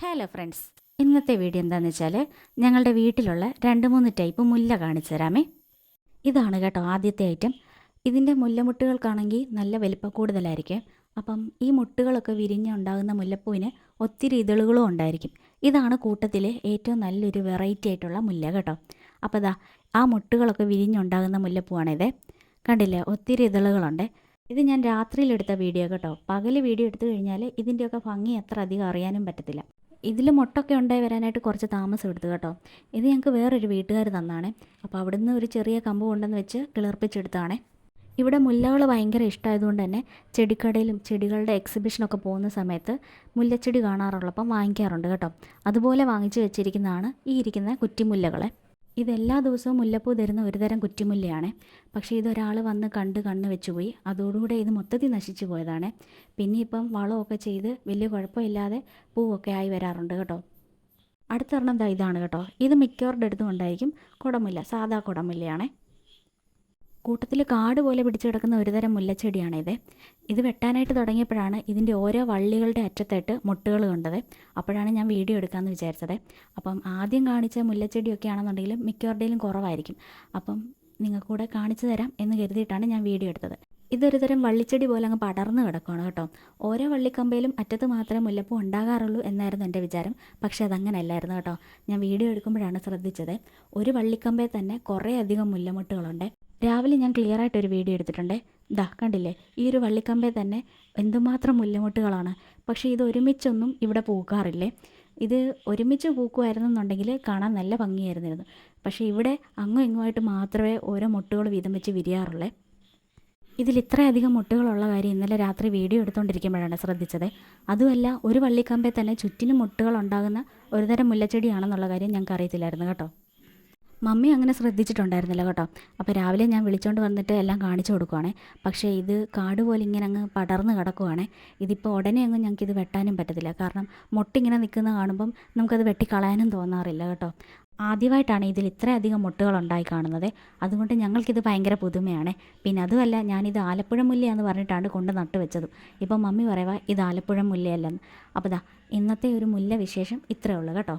Hello friends, ഇന്നത്തെ video എന്താണെന്ന് വെച്ചാൽ ഞങ്ങളുടെ വീട്ടിലുള്ള 2-3 ടൈപ്പ് മുല്ല കാണിച്ചു തരാമേ. ഇതാണ് കേട്ടോ ആദ്യത്തെ ഐറ്റം. ഇതിൻ്റെ മുല്ലമുട്ടുകൾക്കാണെങ്കിൽ നല്ല വലിപ്പം കൂടുതലായിരിക്കും. അപ്പം ഈ മുട്ടുകളൊക്കെ വിരിഞ്ഞുണ്ടാകുന്ന മുല്ലപ്പൂവിന് ഒത്തിരി ഇതളുകളും ഉണ്ടായിരിക്കും. ഇതാണ് കൂട്ടത്തിലെ ഏറ്റവും നല്ലൊരു വെറൈറ്റി ആയിട്ടുള്ള മുല്ല കേട്ടോ. അപ്പോൾ ദാ ആ മുട്ടുകളൊക്കെ വിരിഞ്ഞുണ്ടാകുന്ന മുല്ലപ്പൂവാണിത്. കണ്ടില്ലേ, ഒത്തിരി ഇതളുകളുണ്ട്. ഇത് ഞാൻ രാത്രിയിലെടുത്ത വീഡിയോ കേട്ടോ. പകൽ വീഡിയോ എടുത്തു കഴിഞ്ഞാൽ ഇതിൻ്റെയൊക്കെ ഭംഗി അത്ര അധികം അറിയാനും പറ്റത്തില്ല. ഇതിൽ മൊട്ടൊക്കെ ഉണ്ടായി വരാനായിട്ട് കുറച്ച് താമസം എടുത്തു കേട്ടോ. ഇത് ഞങ്ങൾക്ക് വേറൊരു വീട്ടുകാർ തന്നാണ്. അപ്പോൾ അവിടുന്ന് ഒരു ചെറിയ കമ്പ് കൊണ്ടെന്ന് വെച്ച് കിളിർപ്പിച്ചെടുത്താണ്. ഇവിടെ മുല്ലകൾ ഭയങ്കര ഇഷ്ടമായതുകൊണ്ട് തന്നെ ചെടിക്കടയിലും ചെടികളുടെ എക്സിബിഷനൊക്കെ പോകുന്ന സമയത്ത് മുല്ലച്ചെടി കാണാറുള്ളപ്പം വാങ്ങിക്കാറുണ്ട് കേട്ടോ. അതുപോലെ വാങ്ങിച്ച് വെച്ചിരിക്കുന്നതാണ് ഈ ഇരിക്കുന്ന കുറ്റിമുല്ലകളെ. ഇതെല്ലാ ദിവസവും മുല്ലപ്പൂ തരുന്ന ഒരുതരം കുറ്റിമുല്ലയാണ്. പക്ഷേ ഇതൊരാൾ വന്ന് കണ്ണ് വെച്ചുപോയി. അതോടുകൂടെ ഇത് മൊത്തത്തിൽ നശിച്ചു പോയതാണ്. പിന്നെ ഇപ്പം വളമൊക്കെ ചെയ്ത് വലിയ കുഴപ്പമില്ലാതെ പൂവൊക്കെ ആയി വരാറുണ്ട് കേട്ടോ. അടുത്തൊരെണ്ണം ഇതാണ് കേട്ടോ. ഇത് മിക്കവരുടെ അടുത്തും ഉണ്ടായിരിക്കും. കുടമുല്ല, സാധാ കുടമുല്ലയാണ്. കൂട്ടത്തിൽ കാട് പോലെ പിടിച്ചു കിടക്കുന്ന ഒരുതരം മുല്ലച്ചെടിയാണിത്. ഇത് വെട്ടാനായിട്ട് തുടങ്ങിയപ്പോഴാണ് ഇതിൻ്റെ ഓരോ വള്ളികളുടെ അറ്റത്തായിട്ട് മുട്ടുകൾ കണ്ടത്. അപ്പോഴാണ് ഞാൻ വീഡിയോ എടുക്കാമെന്ന് വിചാരിച്ചത്. അപ്പം ആദ്യം കാണിച്ച മുല്ലച്ചെടിയൊക്കെ ആണെന്നുണ്ടെങ്കിലും മിക്കവരുടെയും കുറവായിരിക്കും. അപ്പം നിങ്ങൾക്ക് കൂടെ കാണിച്ചു തരാം എന്ന് കരുതിയിട്ടാണ് ഞാൻ വീഡിയോ എടുത്തത്. ഇതൊരു തരം വള്ളിച്ചെടി പോലെ അങ്ങ് പടർന്ന് കിടക്കുകയാണ് കേട്ടോ. ഓരോ വള്ളിക്കമ്പയിലും അറ്റത്ത് മാത്രമേ മുല്ലപ്പൂ ഉണ്ടാകാറുള്ളൂ എന്നായിരുന്നു എൻ്റെ വിചാരം. പക്ഷേ അതങ്ങനെയല്ലായിരുന്നു കേട്ടോ. ഞാൻ വീഡിയോ എടുക്കുമ്പോഴാണ് ശ്രദ്ധിച്ചത്. ഒരു വള്ളിക്കമ്പയിൽ തന്നെ കുറേ അധികം മുല്ലമുട്ടുകളുണ്ട്. രാവിലെ ഞാൻ ക്ലിയറായിട്ടൊരു വീഡിയോ എടുത്തിട്ടുണ്ട്. ദാ കണ്ടില്ലേ, ഈ ഒരു വള്ളിക്കമ്പയിൽ തന്നെ എന്തുമാത്രം മുല്ലമുട്ടുകളാണ്. പക്ഷേ ഇത് ഒരുമിച്ചൊന്നും ഇവിടെ പൂക്കാറില്ലേ. ഇത് ഒരുമിച്ച് പൂക്കുമായിരുന്നെന്നുണ്ടെങ്കിൽ കാണാൻ നല്ല ഭംഗിയായിരുന്നിരുന്നു. പക്ഷേ ഇവിടെ അങ്ങും ഇങ്ങുമായിട്ട് മാത്രമേ ഓരോ മുട്ടുകൾ വീതം വെച്ച് വിരിയാറുള്ളേ. ഇതിൽ ഇത്രയധികം മുട്ടുകളുള്ള കാര്യം ഇന്നലെ രാത്രി വീഡിയോ എടുത്തുകൊണ്ടിരിക്കുമ്പോഴാണ് ശ്രദ്ധിച്ചത്. അതുമല്ല, ഒരു വള്ളിക്കമ്പയിൽ തന്നെ ചുറ്റിനും മുട്ടുകൾ ഉണ്ടാകുന്ന ഒരുതരം മുല്ലച്ചെടിയാണെന്നുള്ള കാര്യം ഞങ്ങൾക്ക് അറിയത്തില്ലായിരുന്നു കേട്ടോ. മമ്മി അങ്ങനെ ശ്രദ്ധിച്ചിട്ടുണ്ടായിരുന്നില്ല കേട്ടോ. അപ്പോൾ രാവിലെ ഞാൻ വിളിച്ചുകൊണ്ട് വന്നിട്ട് എല്ലാം കാണിച്ചു കൊടുക്കുവാണേ. പക്ഷേ ഇത് കാട് പോലെ ഇങ്ങനെ അങ്ങ് പടർന്ന് കിടക്കുവാണേ. ഇതിപ്പോൾ ഉടനെ അങ്ങ് ഞങ്ങൾക്കിത് വെട്ടാനും പറ്റത്തില്ല. കാരണം മൊട്ടിങ്ങനെ നിൽക്കുന്ന കാണുമ്പം നമുക്കത് വെട്ടിക്കളയാനും തോന്നാറില്ല കേട്ടോ. ആദ്യമായിട്ടാണ് ഇതിൽ ഇത്രയധികം മുട്ടുകളുണ്ടായി കാണുന്നത്. അതുകൊണ്ട് ഞങ്ങൾക്കിത് ഭയങ്കര പുതുമയാണ്. പിന്നെ അതുമല്ല, ഞാനിത് ആലപ്പുഴ മുല്ലയാന്ന് പറഞ്ഞിട്ടാണ് കൊണ്ട് നട്ട് വെച്ചതും. ഇപ്പം മമ്മി പറയുക ഇത് ആലപ്പുഴ മുല്ലയല്ലെന്ന്. അപ്പോൾ ദാ ഇന്നത്തെ ഒരു മുല്ല വിശേഷം ഇത്രയേ ഉള്ളൂ കേട്ടോ.